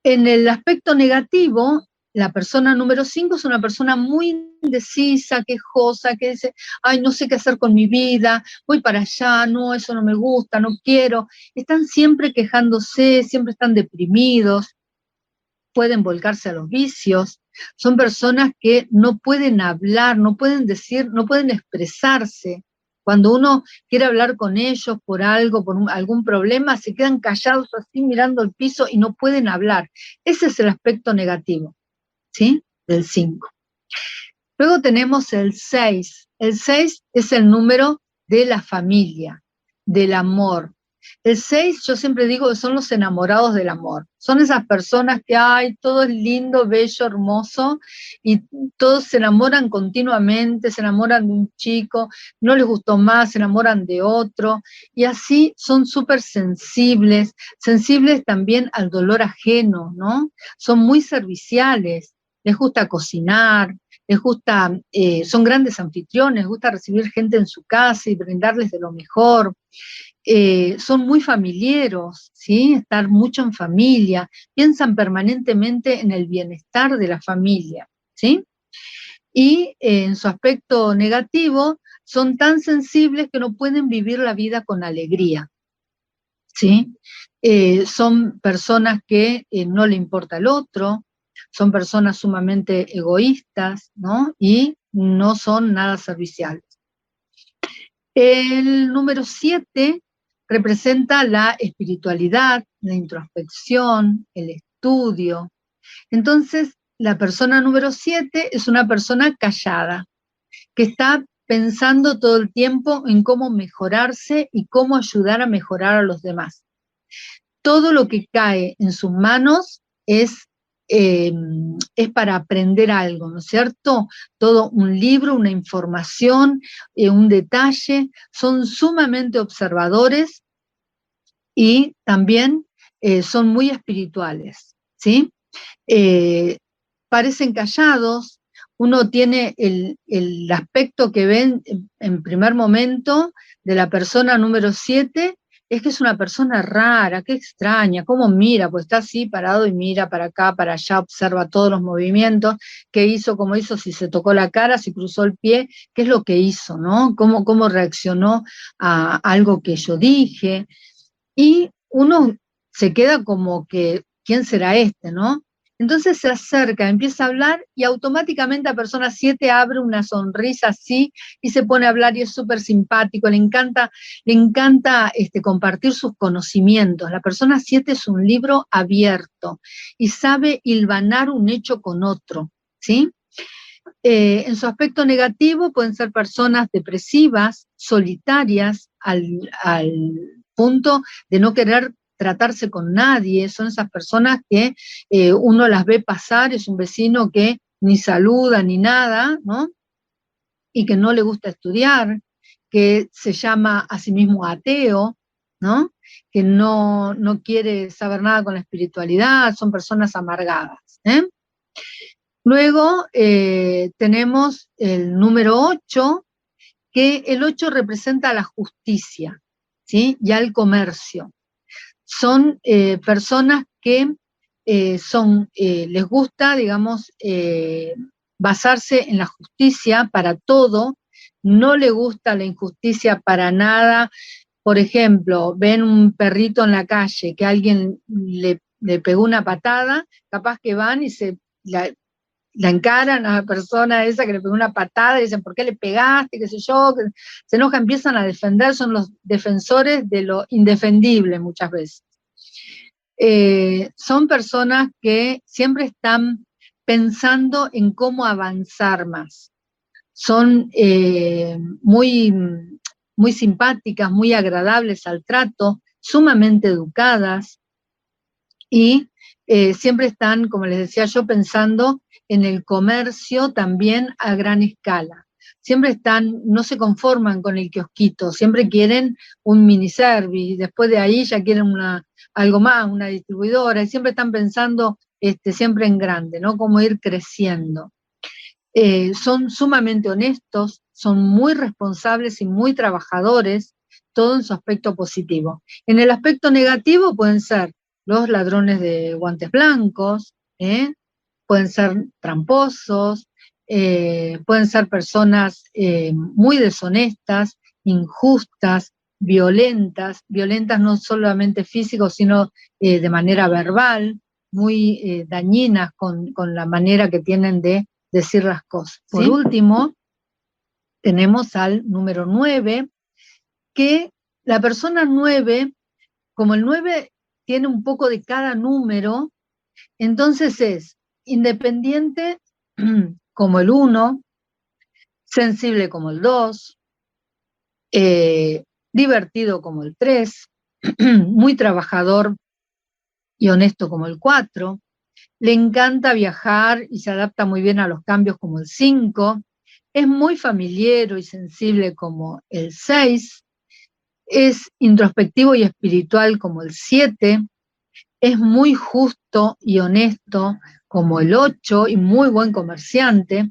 En el aspecto negativo, la persona número 5 es una persona muy indecisa, quejosa, que dice, ay, no sé qué hacer con mi vida, voy para allá, no, eso no me gusta, no quiero. Están siempre quejándose, siempre están deprimidos, pueden volcarse a los vicios. Son personas que no pueden hablar, no pueden decir, no pueden expresarse. Cuando uno quiere hablar con ellos por algo, por algún problema, se quedan callados así mirando el piso y no pueden hablar. Ese es el aspecto negativo, ¿sí? Del 5. Luego tenemos el 6. El 6 es el número de la familia, del amor. El 6, yo siempre digo que son los enamorados del amor. Son esas personas que, ay, todo es lindo, bello, hermoso, y todos se enamoran continuamente, se enamoran de un chico, no les gustó más, se enamoran de otro, y así son súper sensibles también al dolor ajeno, ¿no? Son muy serviciales, les gusta cocinar, les gusta, son grandes anfitriones, les gusta recibir gente en su casa y brindarles de lo mejor. Son muy familiares, ¿sí? Estar mucho en familia, piensan permanentemente en el bienestar de la familia, ¿sí? Y en su aspecto negativo, son tan sensibles que no pueden vivir la vida con alegría, ¿sí? Son personas que no le importa el otro, son personas sumamente egoístas, ¿no? Y no son nada serviciales. El número 7 representa la espiritualidad, la introspección, el estudio. Entonces, la persona número 7 es una persona callada, que está pensando todo el tiempo en cómo mejorarse y cómo ayudar a mejorar a los demás. Todo lo que cae en sus manos es es para aprender algo, ¿no es cierto? Todo un libro, una información, un detalle, son sumamente observadores y también son muy espirituales, ¿sí? Parecen callados, uno tiene el aspecto que ven en primer momento de la persona número 7, es que es una persona rara, qué extraña, cómo mira, pues está así parado y mira para acá, para allá, observa todos los movimientos, qué hizo, cómo hizo, si se tocó la cara, si cruzó el pie, qué es lo que hizo, ¿no? Cómo reaccionó a algo que yo dije, y uno se queda como que, ¿quién será este, no? Entonces se acerca, empieza a hablar y automáticamente la persona 7 abre una sonrisa así y se pone a hablar y es súper simpático, le encanta compartir sus conocimientos. La persona 7 es un libro abierto y sabe hilvanar un hecho con otro, ¿sí? En su aspecto negativo pueden ser personas depresivas, solitarias, al punto de no querer tratarse con nadie. Son esas personas que uno las ve pasar, es un vecino que ni saluda ni nada, ¿no? Y que no le gusta estudiar, que se llama a sí mismo ateo, ¿no? Que no quiere saber nada con la espiritualidad, son personas amargadas, ¿eh? Luego tenemos el número 8, que el 8 representa la justicia, ¿sí? Y al comercio. Son personas que les gusta, digamos, basarse en la justicia para todo, no le gusta la injusticia para nada. Por ejemplo, ven un perrito en la calle que alguien le pegó una patada, capaz que van y la encaran a la persona esa que le pegó una patada y dicen, ¿por qué le pegaste? Qué sé yo, se enojan, empiezan a defender, son los defensores de lo indefendible muchas veces. Son personas que siempre están pensando en cómo avanzar más. Son muy simpáticas, muy agradables al trato, sumamente educadas y siempre están, como les decía yo, pensando en el comercio también a gran escala. Siempre están, no se conforman con el kiosquito, siempre quieren un miniservice, después de ahí ya quieren algo más, una distribuidora, y siempre están pensando siempre en grande, ¿no? Cómo ir creciendo. Son sumamente honestos, son muy responsables y muy trabajadores, todo en su aspecto positivo. En el aspecto negativo pueden ser los ladrones de guantes blancos, pueden ser tramposos, pueden ser personas muy deshonestas, injustas, violentas no solamente físico, sino de manera verbal, muy dañinas con la manera que tienen de decir las cosas. ¿Sí? Por último, tenemos al número 9, que la persona 9, como el 9 tiene un poco de cada número, entonces es independiente como el 1, sensible como el 2, divertido como el 3, muy trabajador y honesto como el 4, le encanta viajar y se adapta muy bien a los cambios como el 5, es muy familiero y sensible como el 6, es introspectivo y espiritual como el 7, es muy justo y honesto como el 8 y muy buen comerciante,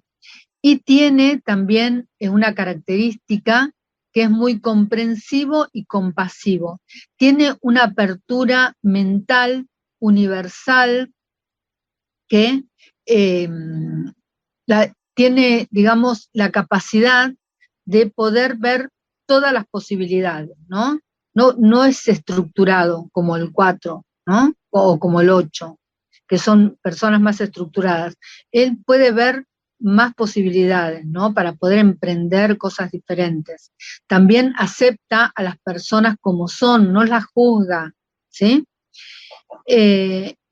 y tiene también una característica que es muy comprensivo y compasivo. Tiene una apertura mental universal que tiene, digamos, la capacidad de poder ver todas las posibilidades, ¿no? No es estructurado como el 4, ¿no? O como el 8, que son personas más estructuradas. Él puede ver más posibilidades, ¿no? Para poder emprender cosas diferentes. También acepta a las personas como son, no las juzga, ¿sí?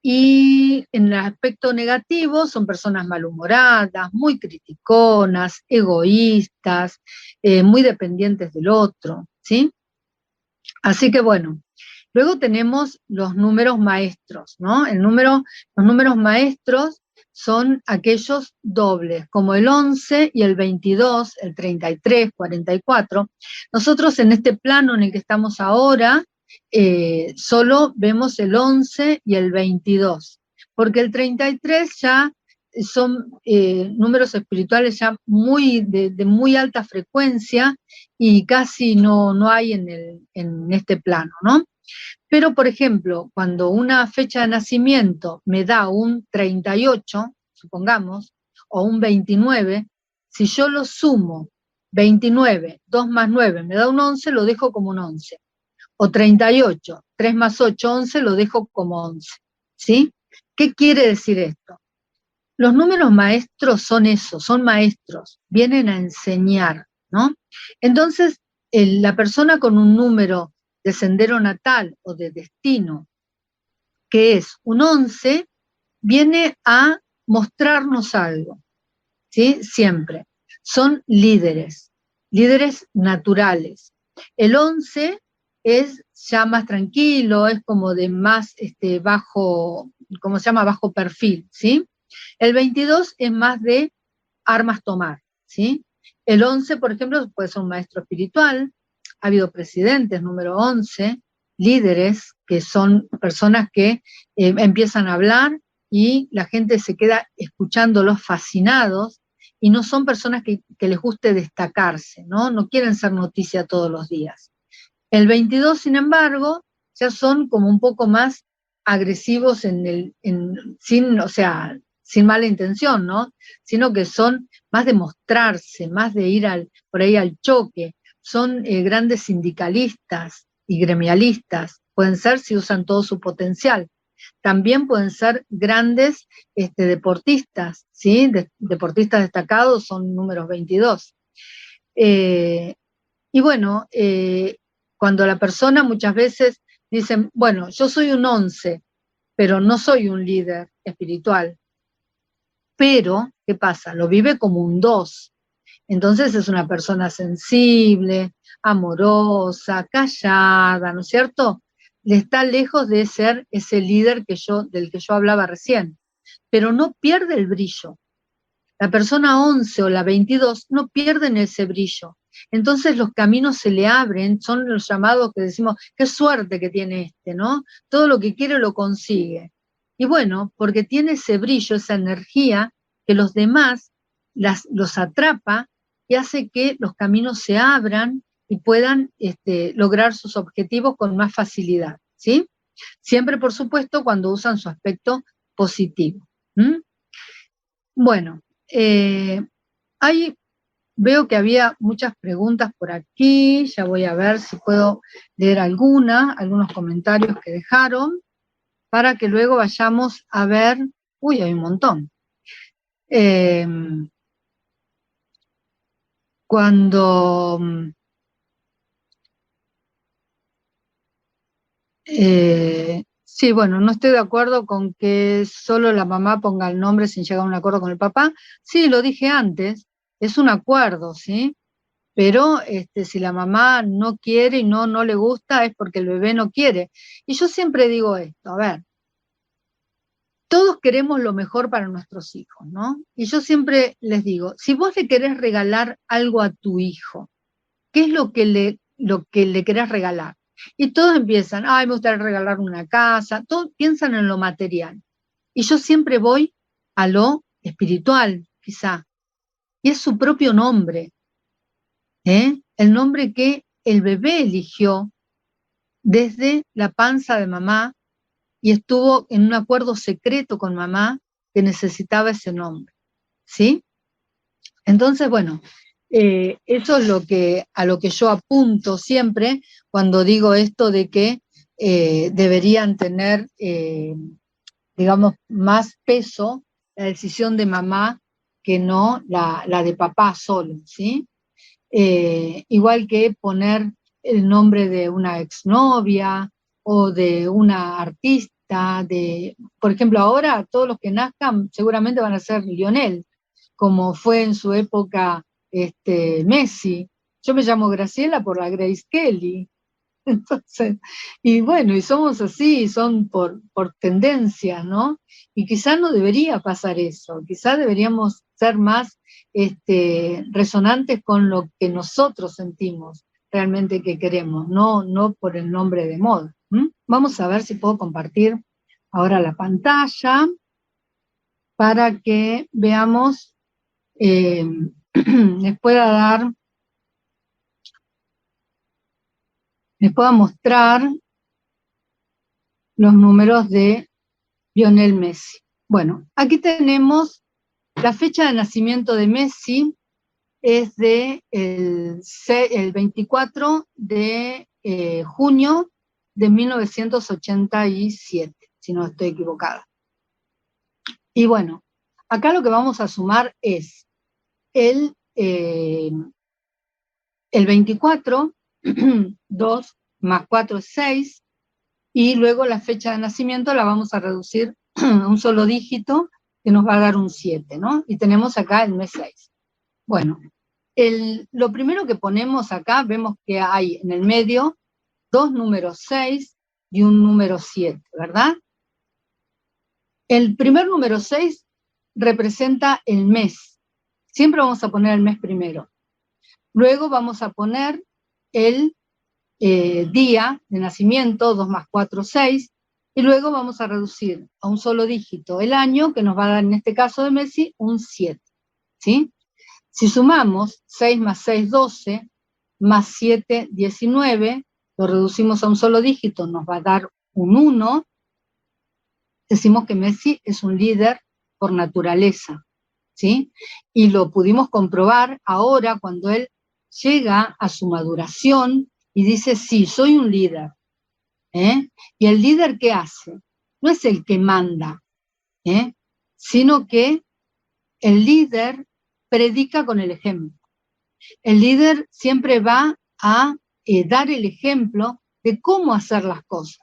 Y en el aspecto negativo son personas malhumoradas, muy criticonas, egoístas, muy dependientes del otro, ¿sí? Así que bueno, luego tenemos los números maestros, ¿no? Los números maestros son aquellos dobles, como el 11 y el 22, el 33, 44. Nosotros en este plano en el que estamos ahora, solo vemos el 11 y el 22, porque el 33 ya son números espirituales ya de muy alta frecuencia y casi no hay en este plano, ¿no? Pero, por ejemplo, cuando una fecha de nacimiento me da un 38, supongamos, o un 29, si yo lo sumo, 29, 2 más 9, me da un 11, lo dejo como un 11. O 38, 3 más 8, 11, lo dejo como 11. ¿Sí? ¿Qué quiere decir esto? Los números maestros son eso, son maestros, vienen a enseñar, ¿no? Entonces, la persona con un número de sendero natal o de destino, que es un 11, viene a mostrarnos algo, ¿sí? Siempre. Son líderes naturales. El 11 es ya más tranquilo, es como de más bajo, ¿cómo se llama? Bajo perfil, ¿sí? El 22 es más de armas tomar, ¿sí? El 11, por ejemplo, puede ser un maestro espiritual. Ha habido presidentes, número 11, líderes, que son personas que empiezan a hablar y la gente se queda escuchándolos fascinados, y no son personas que les guste destacarse, ¿no? No quieren ser noticia todos los días. El 22, sin embargo, ya son como un poco más agresivos sin mala intención, ¿no? Sino que son más de mostrarse, más de ir por ahí al choque. Son grandes sindicalistas y gremialistas, pueden ser si usan todo su potencial. También pueden ser grandes deportistas, ¿sí? Deportistas destacados son números 22. Y bueno, cuando la persona muchas veces dice, bueno, yo soy un 11, pero no soy un líder espiritual. Pero, ¿qué pasa? Lo vive como un 2. Entonces es una persona sensible, amorosa, callada, ¿no es cierto? Le está lejos de ser ese líder del que yo hablaba recién, pero no pierde el brillo. La persona 11 o la 22 no pierden ese brillo. Entonces los caminos se le abren, son los llamados que decimos, qué suerte que tiene ¿no? Todo lo que quiere lo consigue. Y bueno, porque tiene ese brillo, esa energía que los demás los atrapa y hace que los caminos se abran y puedan lograr sus objetivos con más facilidad, ¿sí? Siempre, por supuesto, cuando usan su aspecto positivo. Bueno, ahí veo que había muchas preguntas por aquí, ya voy a ver si puedo leer algunos comentarios que dejaron, para que luego vayamos a ver, uy, hay un montón. Sí, bueno, no estoy de acuerdo con que solo la mamá ponga el nombre sin llegar a un acuerdo con el papá. Sí, lo dije antes, es un acuerdo, ¿sí? Pero si la mamá no quiere y no le gusta, es porque el bebé no quiere. Y yo siempre digo esto, a ver, todos queremos lo mejor para nuestros hijos, ¿no? Y yo siempre les digo, si vos le querés regalar algo a tu hijo, ¿qué es lo que le querés regalar? Y todos empiezan, ay, me gustaría regalar una casa, todos piensan en lo material. Y yo siempre voy a lo espiritual, quizá, y es su propio nombre, el nombre que el bebé eligió desde la panza de mamá y estuvo en un acuerdo secreto con mamá que necesitaba ese nombre, ¿sí? Entonces, bueno, eso es a lo que yo apunto siempre cuando digo esto de que deberían tener, digamos, más peso la decisión de mamá que no la de papá solo, ¿sí? Igual que poner el nombre de una exnovia o de una artista, por ejemplo, ahora todos los que nazcan seguramente van a ser Lionel, como fue en su época Messi. Yo me llamo Graciela por la Grace Kelly, Entonces, y bueno, y somos así, son por tendencias, ¿no? Y quizá no debería pasar eso, quizá deberíamos ser más resonantes con lo que nosotros sentimos realmente que queremos, no por el nombre de moda. Vamos a ver si puedo compartir ahora la pantalla para que veamos, les pueda mostrar los números de Lionel Messi. Bueno, aquí tenemos la fecha de nacimiento de Messi, es de el 24 de junio de 1987, si no estoy equivocada. Y bueno, acá lo que vamos a sumar es el 24, 2 más 4 es 6, y luego la fecha de nacimiento la vamos a reducir a un solo dígito, que nos va a dar un 7, ¿no? Y tenemos acá el mes 6. Bueno, lo primero que ponemos acá, vemos que hay en el medio dos números 6 y un número 7, ¿verdad? El primer número 6 representa el mes. Siempre vamos a poner el mes primero. Luego vamos a poner el día de nacimiento, 2 más 4, 6, y luego vamos a reducir a un solo dígito el año, que nos va a dar en este caso de Messi un 7, ¿sí? Si sumamos 6 más 6, 12, más 7, 19, lo reducimos a un solo dígito, nos va a dar un 1, decimos que Messi es un líder por naturaleza, ¿sí? Y lo pudimos comprobar ahora cuando él llega a su maduración y dice, sí, soy un líder. ¿Y el líder qué hace? No es el que manda, sino que el líder predica con el ejemplo. El líder siempre va a dar el ejemplo de cómo hacer las cosas.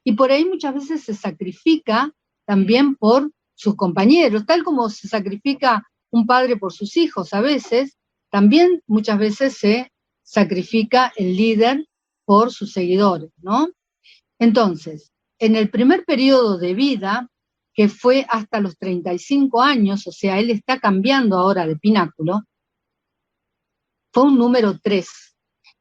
Y por ahí muchas veces se sacrifica también por sus compañeros, tal como se sacrifica un padre por sus hijos a veces, también muchas veces se sacrifica el líder por sus seguidores, ¿no? Entonces, en el primer periodo de vida, que fue hasta los 35 años, o sea, él está cambiando ahora de pináculo, fue un número 3.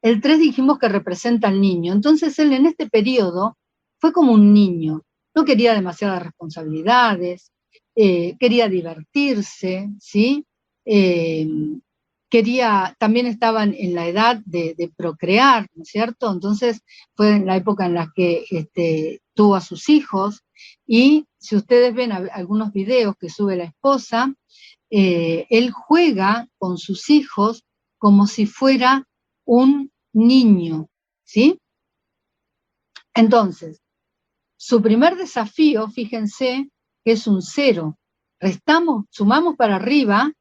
El 3 dijimos que representa al niño. Entonces él en este periodo fue como un niño. No quería demasiadas responsabilidades, quería divertirse, ¿sí? También estaban en la edad de procrear, ¿no es cierto? Entonces fue en la época en la que tuvo a sus hijos, y si ustedes ven algunos videos que sube la esposa, él juega con sus hijos como si fuera un niño, ¿sí? Entonces, su primer desafío, fíjense, que es un 0. Sumamos para arriba,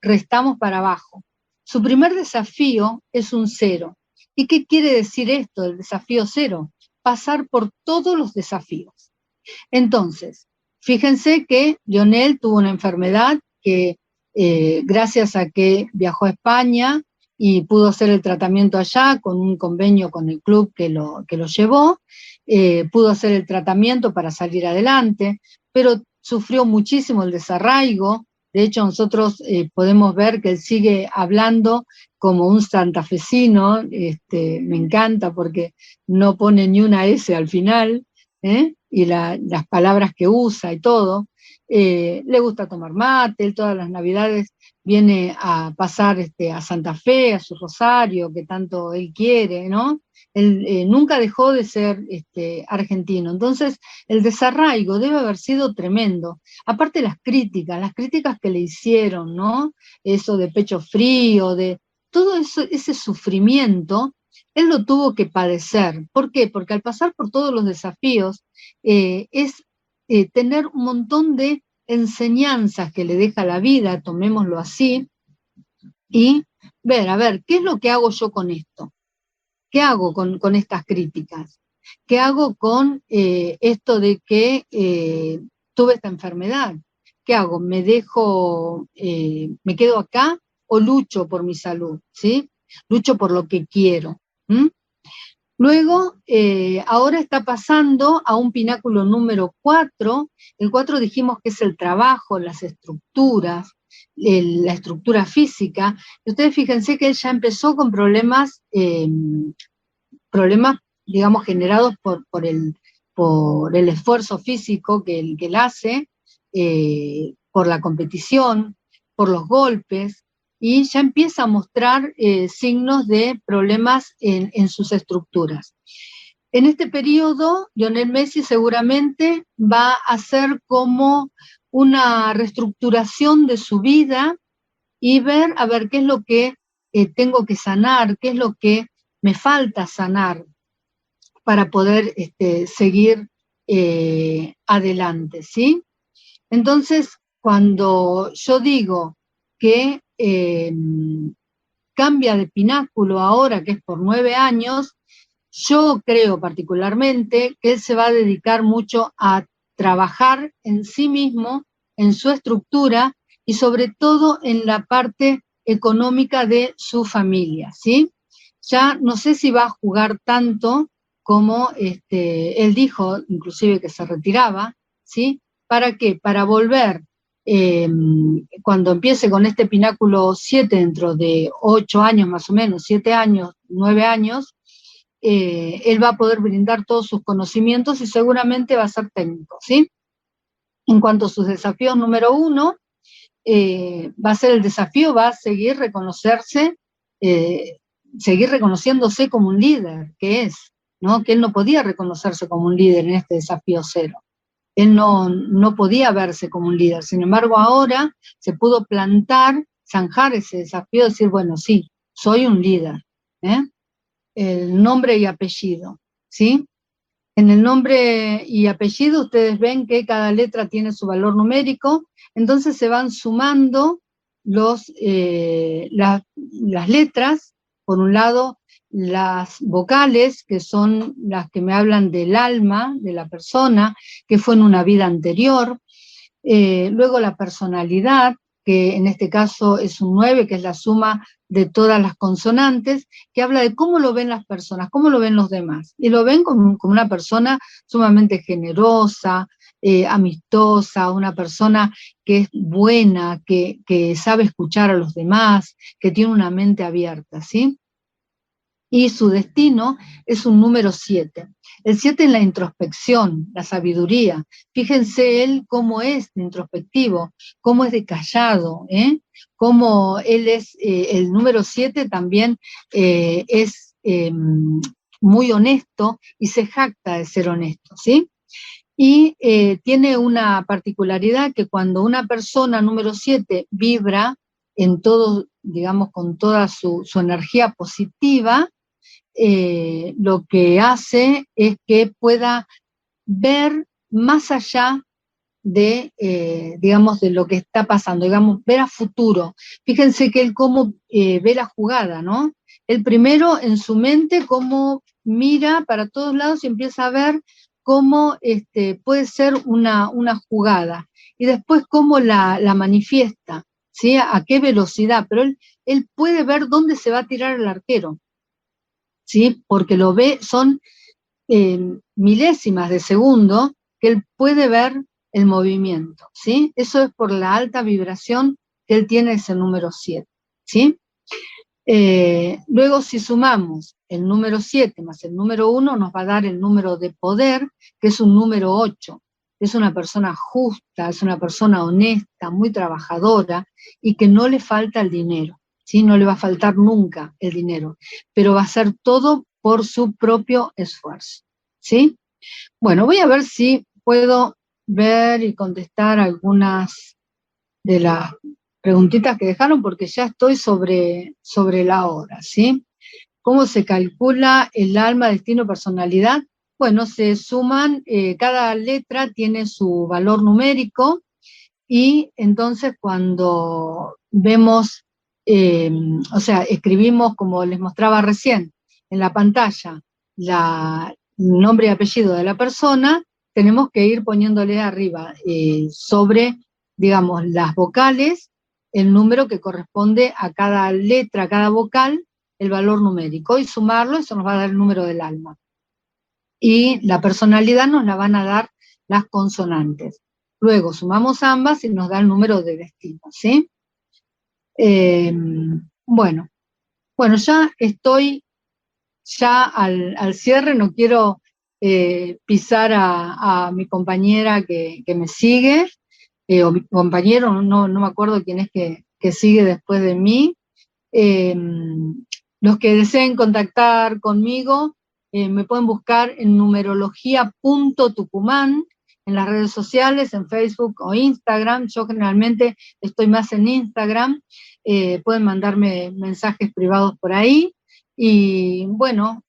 restamos para abajo. Su primer desafío es un 0. ¿Y qué quiere decir esto, el desafío 0? Pasar por todos los desafíos. Entonces, fíjense que Lionel tuvo una enfermedad que gracias a que viajó a España y pudo hacer el tratamiento allá con un convenio con el club que lo llevó, pudo hacer el tratamiento para salir adelante, pero sufrió muchísimo el desarraigo. De hecho, nosotros podemos ver que él sigue hablando como un santafesino, me encanta porque no pone ni una S al final, y las palabras que usa y todo. Le gusta tomar mate, él todas las navidades viene a pasar a Santa Fe, a su rosario, que tanto él quiere, ¿no? Él nunca dejó de ser argentino. Entonces, el desarraigo debe haber sido tremendo. Aparte las críticas que le hicieron, ¿no? Eso de pecho frío, de todo eso, ese sufrimiento, él lo tuvo que padecer. ¿Por qué? Porque al pasar por todos los desafíos, es tener un montón de enseñanzas que le deja la vida, tomémoslo así, y ver, a ver, ¿qué es lo que hago yo con esto? ¿Qué hago con estas críticas? ¿Qué hago con esto de que tuve esta enfermedad? ¿Qué hago? ¿Me quedo acá o lucho por mi salud? ¿Sí? Lucho por lo que quiero. Luego, ahora está pasando a un pináculo número 4. El 4 dijimos que es el trabajo, las estructuras, la estructura física. Y ustedes fíjense que él ya empezó con problemas, digamos, generados por el esfuerzo físico que él hace, por la competición, por los golpes, y ya empieza a mostrar signos de problemas en sus estructuras. En este periodo, Lionel Messi seguramente va a hacer como una reestructuración de su vida y ver, a ver, qué es lo que tengo que sanar, qué es lo que me falta sanar para poder seguir adelante, ¿sí? Entonces, cuando yo digo que cambia de pináculo ahora, que es por 9 años, yo creo particularmente que él se va a dedicar mucho a trabajar en sí mismo, en su estructura y sobre todo en la parte económica de su familia, ¿sí? Ya no sé si va a jugar tanto como él dijo, inclusive que se retiraba, ¿sí? ¿Para qué? Para volver, cuando empiece con este pináculo 7, dentro de 8 años más o menos, 7 años, 9 años, él va a poder brindar todos sus conocimientos y seguramente va a ser técnico, ¿sí? En cuanto a sus desafíos, número 1, va a ser el desafío, va a seguir seguir reconociéndose como un líder, que es, ¿no? Que él no podía reconocerse como un líder en este desafío 0. Él no podía verse como un líder. Sin embargo, ahora se pudo plantar, zanjar ese desafío, decir, bueno, sí, soy un líder, ¿eh? El nombre y apellido, ¿sí? En el nombre y apellido ustedes ven que cada letra tiene su valor numérico, entonces se van sumando las letras, por un lado las vocales, que son las que me hablan del alma de la persona, que fue en una vida anterior, luego la personalidad, que en este caso es un 9, que es la suma de todas las consonantes, que habla de cómo lo ven las personas, cómo lo ven los demás. Y lo ven como una persona sumamente generosa, amistosa, una persona que es buena, que sabe escuchar a los demás, que tiene una mente abierta, ¿sí? Y su destino es un número 7. El 7 es la introspección, la sabiduría. Fíjense él cómo es de introspectivo, cómo es de callado, cómo él es, el número 7 también es muy honesto y se jacta de ser honesto, ¿sí? Y tiene una particularidad que cuando una persona número 7 vibra en todo, digamos, con toda su energía positiva, lo que hace es que pueda ver más allá de, digamos, de lo que está pasando, digamos, ver a futuro. Fíjense que él cómo ve la jugada, ¿no? El primero en su mente cómo mira para todos lados y empieza a ver cómo puede ser una jugada, y después cómo la manifiesta, ¿sí? A qué velocidad, pero él puede ver dónde se va a tirar el arquero, ¿sí? Porque lo ve, son milésimas de segundo que él puede ver el movimiento, ¿sí? Eso es por la alta vibración que él tiene, ese número 7, ¿sí? Luego, si sumamos el número 7 más el número 1, nos va a dar el número de poder, que es un número 8. Es una persona justa, es una persona honesta, muy trabajadora, y que no le falta el dinero, ¿sí? No le va a faltar nunca el dinero, pero va a ser todo por su propio esfuerzo, ¿sí? Bueno, voy a ver si puedo ver y contestar algunas de las preguntitas que dejaron, porque ya estoy sobre la hora, ¿sí? ¿Cómo se calcula el alma, destino, personalidad? Bueno, se suman, cada letra tiene su valor numérico, y entonces cuando vemos, o sea, escribimos, como les mostraba recién en la pantalla, el nombre y apellido de la persona, tenemos que ir poniéndole arriba, sobre, digamos, las vocales, el número que corresponde a cada letra, a cada vocal, el valor numérico, y sumarlo, eso nos va a dar el número del alma. Y la personalidad nos la van a dar las consonantes. Luego sumamos ambas y nos da el número de destino, ¿sí? Bueno, ya estoy al cierre, no quiero pisar a mi compañera que me sigue, o mi compañero, no me acuerdo quién es que sigue después de mí. Los que deseen contactar conmigo, me pueden buscar en numerología.tucumán, en las redes sociales, en Facebook o Instagram. Yo generalmente estoy más en Instagram. Pueden mandarme mensajes privados por ahí. Y bueno,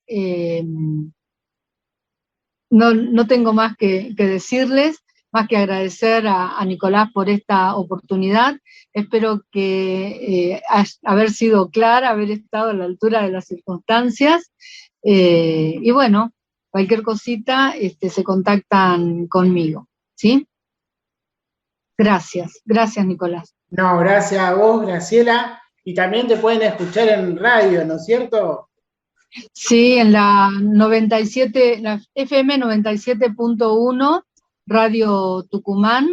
no tengo más que decirles, más que agradecer a Nicolás por esta oportunidad. Espero que haber sido clara, haber estado a la altura de las circunstancias. Y bueno, cualquier cosita se contactan conmigo, ¿sí? Gracias Nicolás. No, gracias a vos, Graciela, y también te pueden escuchar en radio, ¿no es cierto? Sí, en la 97, la FM 97.1, Radio Tucumán.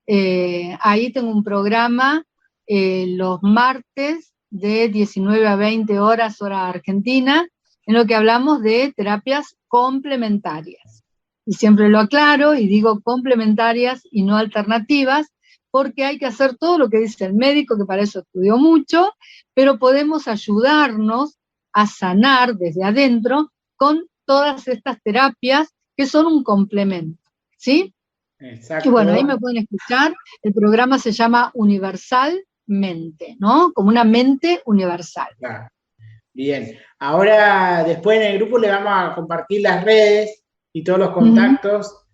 Ahí tengo un programa los martes de 19 a 20 horas, hora argentina, en lo que hablamos de terapias complementarias. Y siempre lo aclaro y digo complementarias y no alternativas, porque hay que hacer todo lo que dice el médico, que para eso estudió mucho, pero podemos ayudarnos a sanar desde adentro con todas estas terapias que son un complemento, ¿sí? Exacto. Y bueno, ahí me pueden escuchar. El programa se llama Universalmente, ¿no? Como una mente universal. Claro. Bien. Ahora, después en el grupo le vamos a compartir las redes y todos los contactos.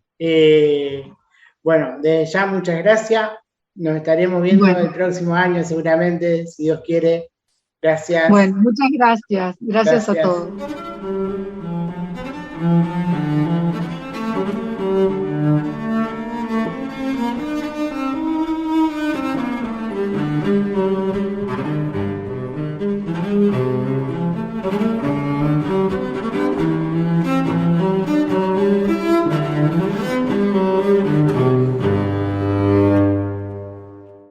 Bueno, desde ya muchas gracias. Nos estaremos viendo el próximo año seguramente, si Dios quiere. Gracias. Bueno, muchas gracias. Gracias a todos.